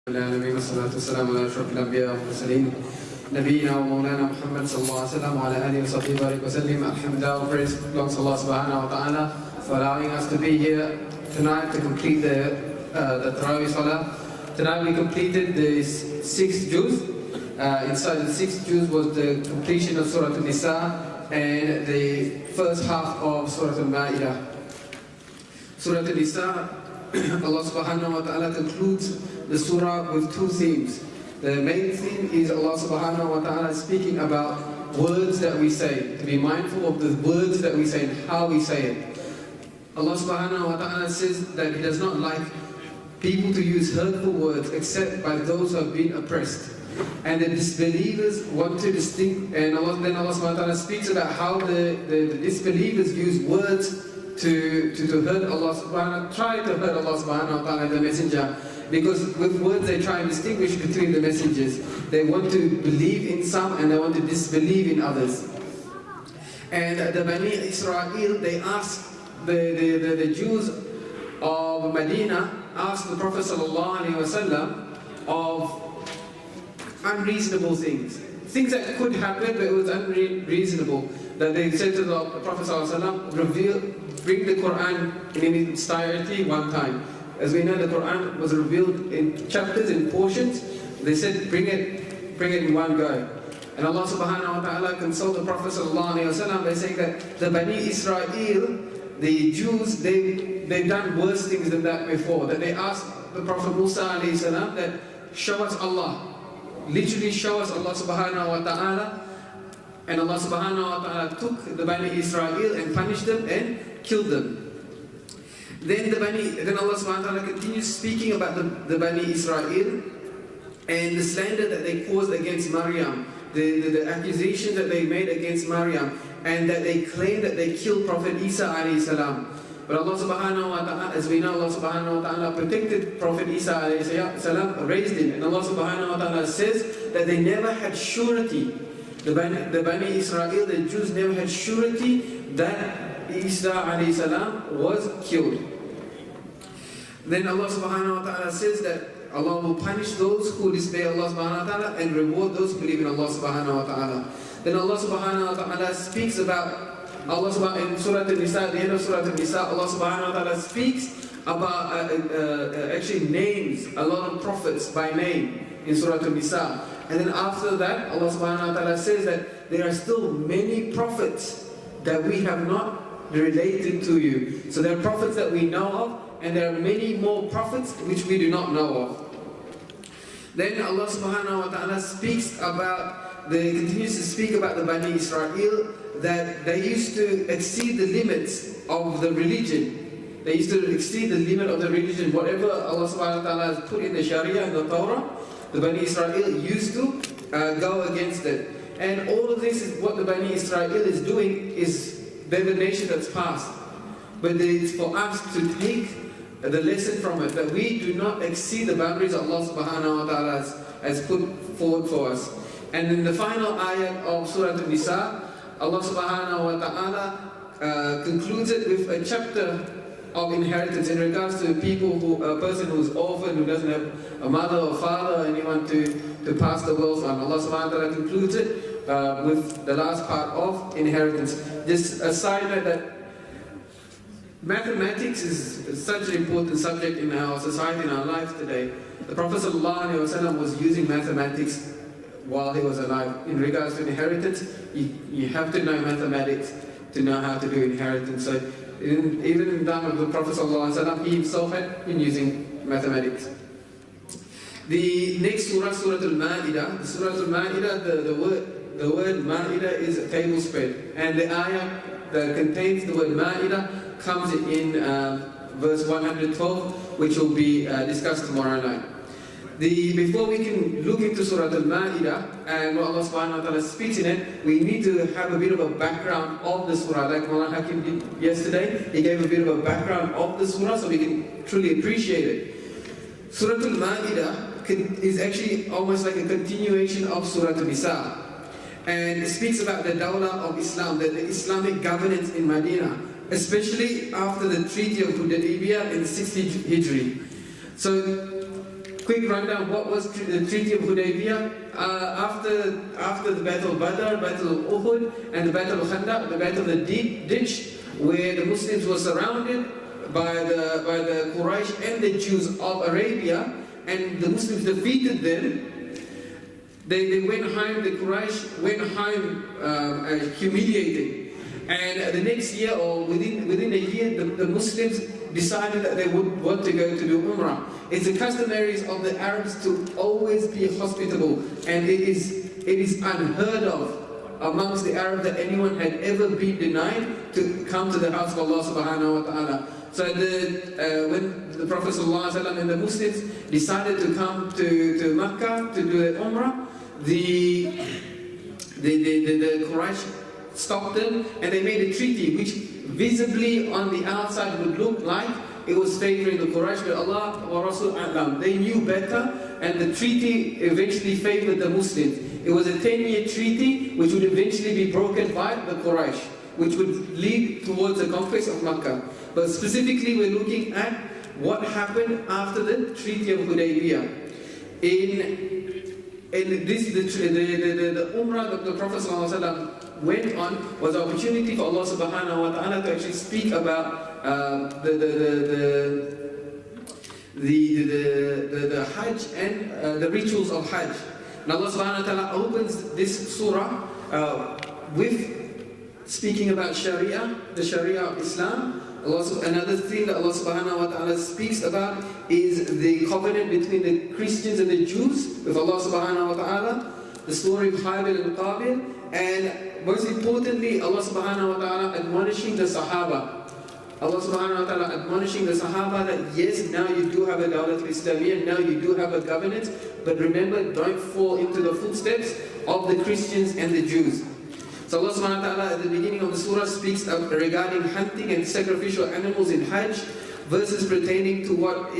العالمين والصلاة والسلام على أشرف الأنبياء والمرسلين نبينا ومولانا محمد صلى الله عليه وسلم وعلى آله وصحبه وبارك وسلم. Alhamdulillah, praise belongs to Allah subhanahu wa ta'ala for allowing us to be here tonight to complete the Tarawih Salah. Tonight we completed the 6 juz. Inside the 6 juz was the completion of Surah An-Nisa and the first half of Surah Al-Ma'idah. Surah An-Nisa, Allah subhanahu wa ta'ala concludes the surah with 2 themes. The main theme is Allah subhanahu wa ta'ala speaking about words that we say, to be mindful of the words that we say and how we say it. Allah subhanahu wa ta'ala says that He does not like people to use hurtful words except by those who have been oppressed. And the disbelievers want to distinct, and then Allah subhanahu wa ta'ala speaks about how the disbelievers use words to hurt Allah subhanahu wa ta'ala, try to hurt Allah subhanahu wa ta'ala and the messenger. Because with words they try and distinguish between the messengers. They want to believe in some and they want to disbelieve in others. And the Bani Israel, they asked, the Jews of Medina asked the Prophet ﷺ of unreasonable things. Things that could happen but it was unreasonable. That they said to the Prophet ﷺ, bring the Quran in its entirety one time. As we know, the Quran was revealed in chapters, in portions. They said, bring it in one go. And Allah subhanahu wa ta'ala consoled the Prophet sallallahu alayhi wa sallam by saying that the Bani Israel, the Jews, they've done worse things than that before. That they asked the Prophet Musa alayhi salam that, show us Allah. Literally show us Allah subhanahu wa ta'ala. And Allah subhanahu wa ta'ala took the Bani Israel and punished them and killed them. Then Allah subhanahu wa ta'ala continues speaking about the Bani Israel and the slander that they caused against Maryam, the accusation that they made against Maryam, and that they claimed that they killed Prophet Isa alayhi salam. But Allah subhanahu wa ta'ala, as we know, Allah subhanahu wa ta'ala protected Prophet Isa alayhi salam, raised him. And Allah subhanahu wa ta'ala says that they never had surety. The Bani Israel, the Jews never had surety that Isa alayhi salam was killed. Then Allah subhanahu wa ta'ala says that Allah will punish those who disobey Allah subhanahu wa ta'ala and reward those who believe in Allah subhanahu wa ta'ala. Then Allah subhanahu wa ta'ala speaks about in Surah An-Nisa, at the end of Surah An-Nisa, Allah subhanahu wa ta'ala speaks about actually names a lot of prophets by name in Surah An-Nisa. And then after that, Allah subhanahu wa ta'ala says that there are still many prophets that we have not related to you. So there are prophets that we know of, and there are many more prophets which we do not know of. Then Allah subhanahu wa ta'ala continues to speak about the Bani Israel, that they used to exceed the limits of the religion. They used to exceed the limit of the religion. Whatever Allah subhanahu wa ta'ala has put in the Sharia and the Torah, the Bani Israel used to go against it. And all of this is what the Bani Israel is doing, is they're the nation that's passed. But it's for us to take the lesson from it, that we do not exceed the boundaries Allah subhanahu wa ta'ala has put forward for us. And in the final ayat of Surah An-Nisa, Allah subhanahu wa ta'ala concludes it with a chapter of inheritance in regards to a person who's orphaned, who doesn't have a mother or father, or anyone to pass the wealth on. Allah subhanahu wa ta'ala concludes it with the last part of inheritance. Just a side note that mathematics is such an important subject in our society, in our life today. The Prophet ﷺ was using mathematics while he was alive. In regards to inheritance, you have to know mathematics to know how to do inheritance. So even in the time of the Prophet ﷺ, he himself had been using mathematics. The next surah, Surah Al-Ma'idah. Surah Al-Ma'idah, the word Ma'idah is a table spread. And the ayah that contains the word Ma'idah comes in verse 112, which will be discussed tomorrow night. Before we can look into Surah Al-Ma'idah and what Allah subhanahu wa ta'ala speaks in it, we need to have a bit of a background of the surah. Like Maulana Hakim did yesterday, he gave a bit of a background of the surah so we can truly appreciate it. Surah Al-Ma'idah is actually almost like a continuation of Surah An-Nisa. And it speaks about the dawlah of Islam, the Islamic governance in Medina, especially after the Treaty of Hudaybiyah in 60 Hijri. So quick rundown. What was the Treaty of Hudaybiyah? After the Battle of Badr, Battle of Uhud, and the Battle of Khandaq, the Battle of the Ditch, where the Muslims were surrounded by the Quraysh and the Jews of Arabia, and the Muslims defeated them. They went home, the Quraysh went home humiliated. And the next year, or within a year, the Muslims decided that they would want to go to do Umrah. It's the customaries of the Arabs to always be hospitable, and it is unheard of amongst the Arabs that anyone had ever been denied to come to the house of Allah subhanahu wa ta'ala. So when the Prophet ﷺ and the Muslims decided to come to Makkah to do the Umrah, the Quraysh stopped them, and they made a treaty which visibly on the outside would look like it was favoring the Quraysh, but Allah wa Rasul a'lam. They knew better, and the treaty eventually favored the Muslims. It was a 10-year treaty which would eventually be broken by the Quraysh, which would lead towards the conquest of Makkah. But specifically, we're looking at what happened after the Treaty of Hudaybiyah. In this, the Umrah that the Prophet ﷺ went on was an opportunity for Allah subhanahu wa ta'ala to actually speak about the Hajj and the rituals of Hajj. And Allah subhanahu wa ta'ala opens this surah with speaking about Sharia, the Sharia of Islam. Another thing that Allah subhanahu wa ta'ala speaks about is the covenant between the Christians and the Jews with Allah subhanahu wa ta'ala, the story of Habil and Qabil, and most importantly, Allah subhanahu wa ta'ala admonishing the Sahaba. Allah subhanahu wa ta'ala admonishing the Sahaba that yes, now you do have a Dawlat Islamiyya, now you do have a governance, but remember, don't fall into the footsteps of the Christians and the Jews. So Allah subhanahu wa ta'ala at the beginning of the surah speaks regarding hunting and sacrificial animals in Hajj, verses pertaining to what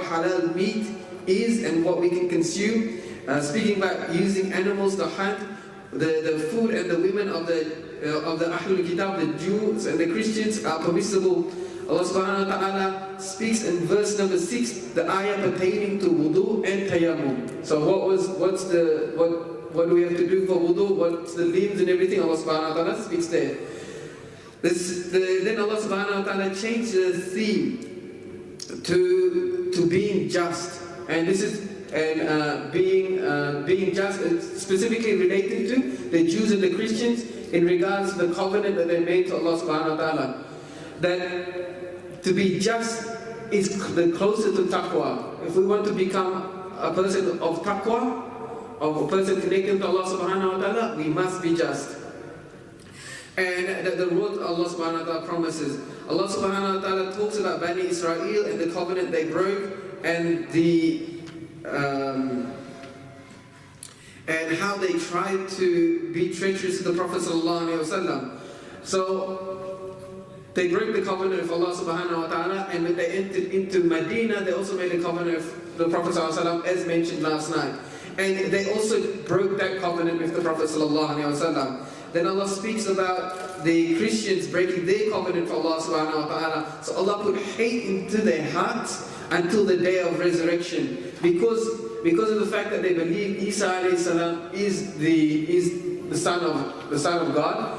halal meat is and what we can consume, speaking about using animals to hunt, the food and the women of the Ahlul Kitab, the Jews and the Christians are permissible. Allah subhanahu wa ta'ala speaks in verse number 6, the ayah pertaining to wudu and tayammum. So what do we have to do for wudu? What's the limbs and everything? Allah subhanahu wa ta'ala speaks there. Then Allah subhanahu wa ta'ala changed the theme to being just. And this is being just, specifically related to the Jews and the Christians in regards to the covenant that they made to Allah subhanahu wa ta'ala. That to be just is the closer to taqwa. If we want to become a person of taqwa, of a person connected to Allah subhanahu wa ta'ala, we must be just. And the road Allah subhanahu wa ta'ala promises. Allah subhanahu wa ta'ala talks about Bani Israel and the covenant they broke, and and how they tried to be treacherous to the Prophet sallallahu alaihi wasallam. So they broke the covenant of Allah subhanahu wa ta'ala, and when they entered into Medina, they also made a covenant of the Prophet sallallahu alaihi wasallam, as mentioned last night. And they also broke that covenant with the Prophet sallallahu alaihi wasallam. Then Allah speaks about the Christians breaking their covenant for Allah subhanahu wa ta'ala. So Allah put hate into their hearts until the day of resurrection. Because of the fact that they believe Isa alayhi salam is the son of God.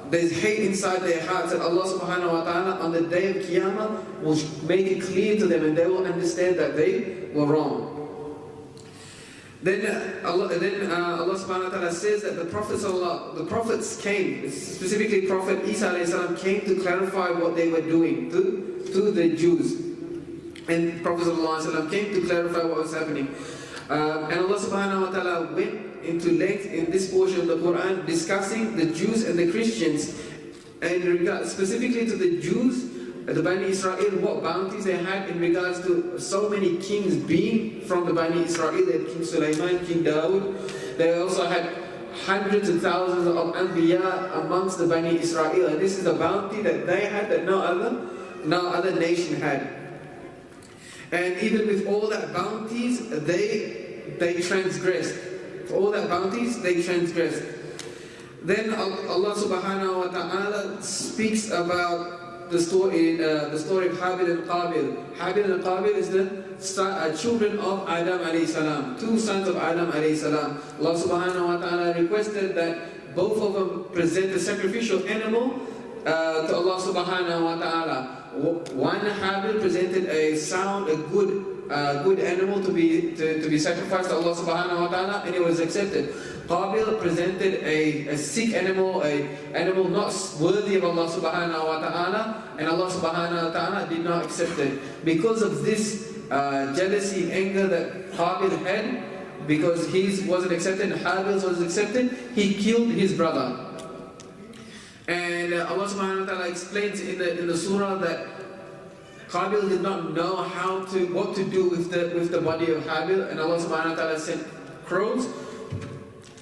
There's hate inside their hearts, that Allah subhanahu wa ta'ala on the day of Qiyamah will make it clear to them, and they will understand that they were wrong. Then Allah subhanahu wa ta'ala says that the prophets came, specifically Prophet Isa alayhi salam came to clarify what they were doing to the Jews. And Prophet sallallahu alaihi wasallam came to clarify what was happening. And Allah subhanahu wa ta'ala went into length in this portion of the Quran discussing the Jews and the Christians, and specifically to the Jews, the Bani Israel, what bounties they had in regards to so many kings being from the Bani Israel. They had King Sulaiman, King Dawood. They also had hundreds and thousands of Anbiya amongst the Bani Israel. And this is a bounty that they had that no other nation had. And even with all that bounties, they transgressed. For all that bounties, they transgressed. Then Allah subhanahu wa ta'ala speaks about the story of Habil and Qabil. Habil and Qabil is the children of Adam alayhi salam, two sons of Adam alayhi salam. Allah subhanahu wa ta'ala requested that both of them present a sacrificial animal to Allah subhanahu wa ta'ala. One Habil presented a good animal to be sacrificed to Allah subhanahu wa ta'ala, and it was accepted. Qabil presented a sick animal, an animal not worthy of Allah subhanahu wa ta'ala, and Allah subhanahu wa ta'ala did not accept it. Because of this jealousy, anger that Qabil had, because his wasn't accepted and Habil's was accepted, he killed his brother. And Allah subhanahu wa ta'ala explains in the surah that Qabil did not know what to do with the body of Habil, and Allah subhanahu wa ta'ala sent crows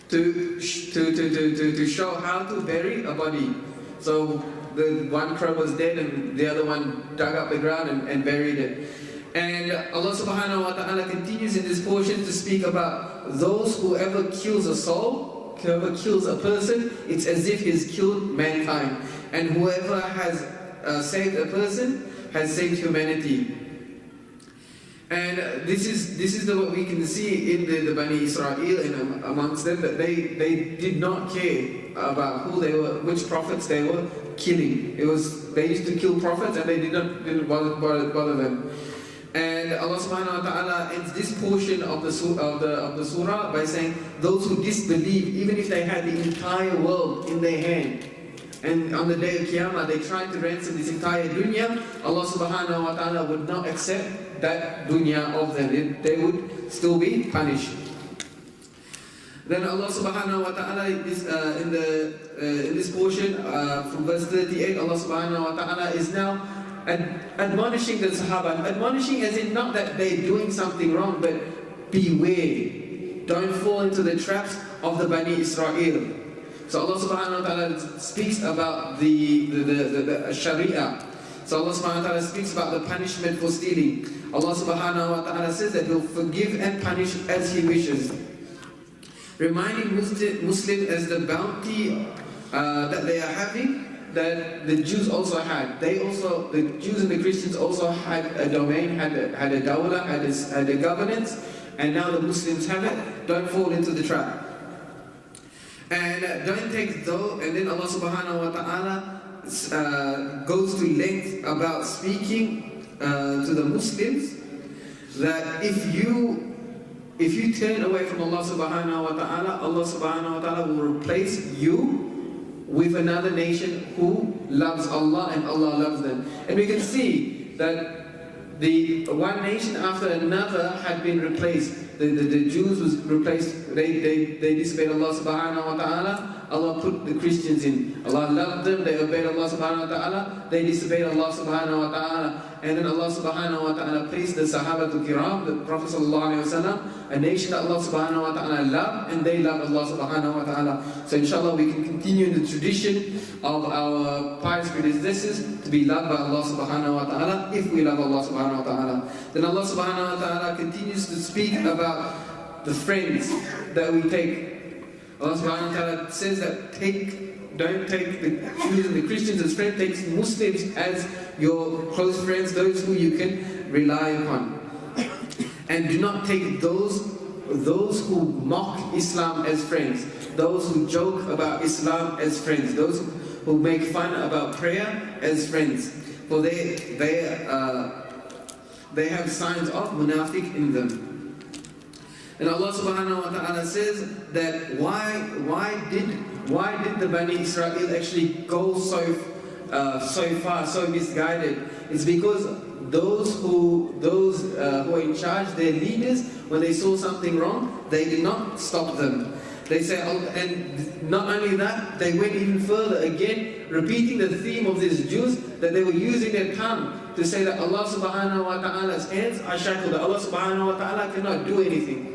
to show how to bury a body. So the one crow was dead and the other one dug up the ground and buried it. And Allah subhanahu wa ta'ala continues in this portion to speak about those whoever kills a soul, whoever kills a person, it's as if he's killed mankind. And whoever has saved a person has saved humanity. And this is what we can see in the Bani Israel and amongst them, that they did not care about who they were, which prophets they were killing. They used to kill prophets and they didn't bother them. And Allah subhanahu wa ta'ala ends this portion of the surah by saying, those who disbelieve, even if they had the entire world in their hand, and on the day of Qiyamah they tried to ransom this entire dunya, Allah subhanahu wa ta'ala would not accept that dunya of them. They would still be punished. Then Allah subhanahu wa ta'ala in this portion from verse 38, Allah subhanahu wa ta'ala is now admonishing the Sahaba. Admonishing as in not that they're doing something wrong, but beware. Don't fall into the traps of the Bani Israel. So Allah subhanahu wa ta'ala speaks about the Sharia. So Allah subhanahu wa ta'ala speaks about the punishment for stealing. Allah subhanahu wa ta'ala says that He'll forgive and punish as He wishes. Reminding Muslims as the bounty that they are having, that the Jews also had. The Jews and the Christians also had a domain, had a dawla, had a governance, and now the Muslims have it. Don't fall into the trap. And don't take though, and then Allah subhanahu wa ta'ala goes to length about speaking to the Muslims that if you turn away from Allah subhanahu wa ta'ala, Allah subhanahu wa ta'ala will replace you with another nation who loves Allah and Allah loves them. And we can see that the one nation after another had been replaced. The Jews was replaced, they disobeyed Allah subhanahu wa ta'ala. Allah put the Christians in. Allah loved them, they obeyed Allah subhanahu wa ta'ala, they disobeyed Allah subhanahu wa ta'ala. And then Allah subhanahu wa ta'ala placed the Sahabatul Kiram, the Prophet sallallahu alayhi wa sallam, a nation that Allah subhanahu wa ta'ala loved, and they loved Allah subhanahu wa ta'ala. So inshallah we can continue in the tradition of our pious predecessors to be loved by Allah subhanahu wa ta'ala if we love Allah subhanahu wa ta'ala. Then Allah subhanahu wa ta'ala continues to speak about the friends that we take. Allah subhanahu wa ta'ala says that don't take the Jews and the Christians as friends, take Muslims as your close friends, those who you can rely upon. And do not take those who mock Islam as friends, those who joke about Islam as friends, those who make fun about prayer as friends. For they have signs of munafiq in them. And Allah subhanahu wa ta'ala says that why did the Bani Israel actually go so far, so misguided? It's because those who are in charge, their leaders, when they saw something wrong, they did not stop them. They say, and not only that, they went even further again, repeating the theme of these Jews, that they were using their tongue to say that Allah subhanahu wa ta'ala's hands are shackled, that Allah subhanahu wa ta'ala cannot do anything.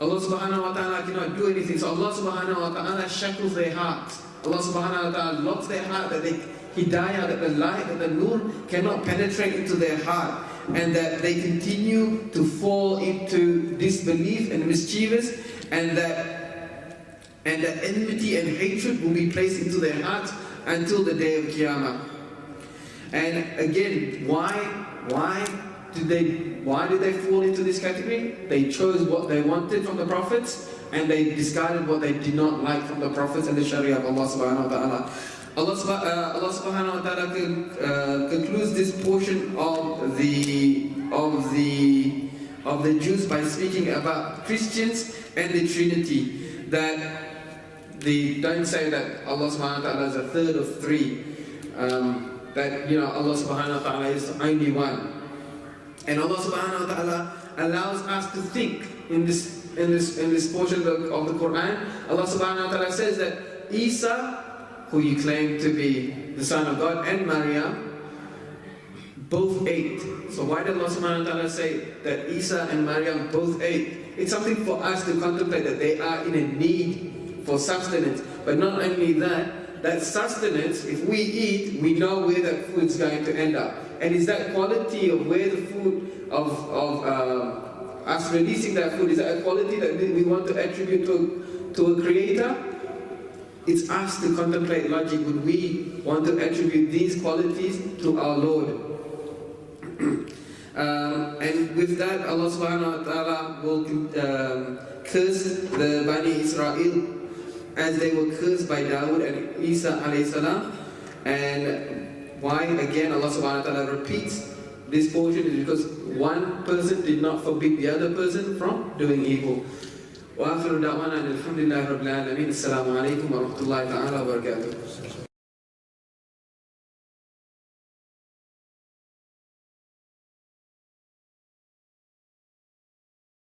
Allah subhanahu wa ta'ala cannot do anything. So Allah subhanahu wa ta'ala shackles their hearts. Allah subhanahu wa ta'ala locks their heart, that the hidayah, that the light, that the nur cannot penetrate into their heart, and that they continue to fall into disbelief and mischievous, and that enmity and hatred will be placed into their hearts until the day of Qiyamah. And again, why did they fall into this category? They chose what they wanted from the prophets, and they discarded what they did not like from the prophets and the Sharia of Allah subhanahu wa ta'ala. Allah subhanahu wa ta'ala concludes this portion of the Jews by speaking about Christians and the Trinity, that they don't say that Allah subhanahu wa ta'ala is a third of three, that Allah subhanahu wa ta'ala is the only one. And Allah subhanahu wa ta'ala allows us to think in this portion of the Quran. Allah subhanahu wa ta'ala says that Isa, who you claim to be the son of God, and Maryam both ate. So why did Allah subhanahu wa ta'ala say that Isa and Maryam both ate? It's something for us to contemplate, that they are in a need for sustenance. But not only that, that sustenance, if we eat, we know where that food's going to end up. And is that quality of where the food, of us releasing that food, is that a quality that we want to attribute to a creator? It's us to contemplate logic. Would we want to attribute these qualities to our Lord? And with that, Allah subhanahu wa ta'ala will curse the Bani Israel as they were cursed by Dawood and Isa alayhi salam. And why again Allah subhanahu wa ta'ala repeats this portion is because one person did not forbid the other person from doing evil. وآخر دعوانا الحمد لله رب العالمين. السلام عليكم ورحمة الله تعالى وبركاته.